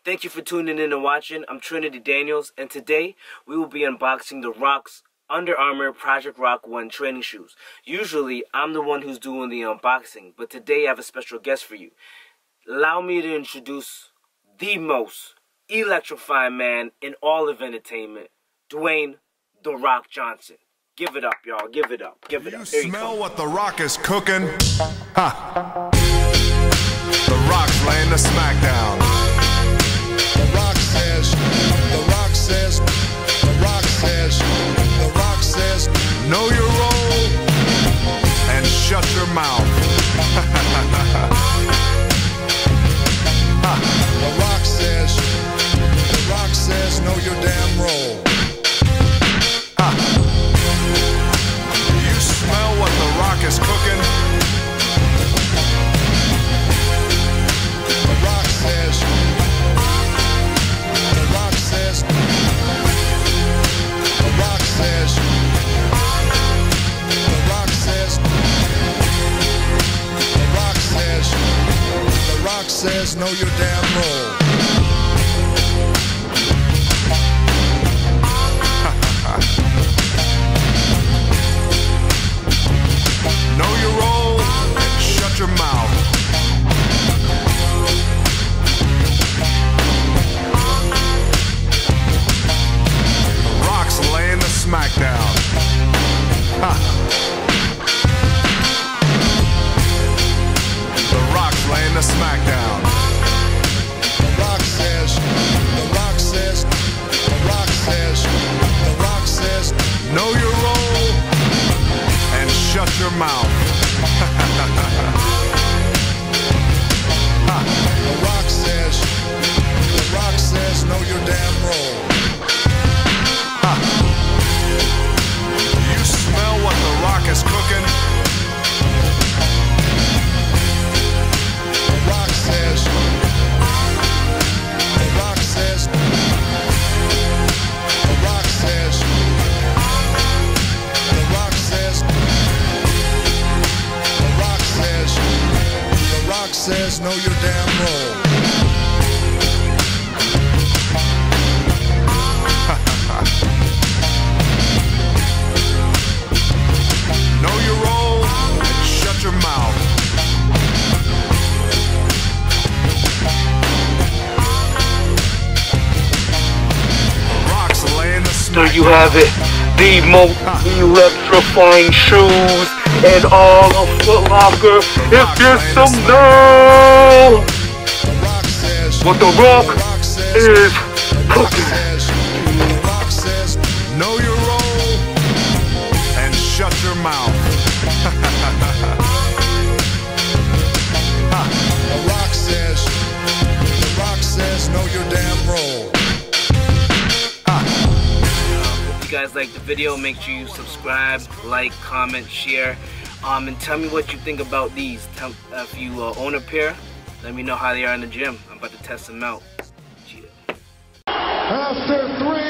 Thank you for tuning in and watching. I'm Trinity Daniels, and today we will be unboxing the Rock's Under Armour Project Rock 1 training shoes. Usually, I'm the one who's doing the unboxing, but today I have a special guest for you. Allow me to introduce the most electrifying man in all of entertainment, Dwayne "The Rock" Johnson. Give it up, y'all. Give it up. Give it up. You smell what The Rock is cooking? Ha! The Rock's laying the smackdown. The Rock says, The Rock says, The Rock says, The Rock says, know your role and shut your mouth. The Rock says, The Rock says, know your damn role. You smell what The Rock is cooking? The Rock says, The Rock says, The Rock says, The Rock says, The Rock says, The Rock says, know your damn role. Know your role and shut your mouth. The Rock's laying the smackdown. The Rock's laying the smackdown. The Rock says, The Rock says, The Rock says, The Rock says, Know your role and shut your mouth. The Rock says, The Rock says, know your damn role. You smell what The Rock is cooking? The Rock says, The Rock says, The Rock says, The Rock says, The Rock says, The Rock says, know your damn role. Know your role and shut your mouth. The Rock's laying the smack. There you have it. The most electrifying shoes in all of Foot Locker. If you some know The Rock says, what The Rock The Rock says, is The Rock cooking. says, The Rock says, Know your role and shut your mouth. The Rock says, The Rock says, know your damn role. If you guys like the video, make sure you subscribe, like, comment, share, and tell me what you think about these. If you own a pair, let me know how they are in the gym. I'm about to test them out. Cheetah. After 3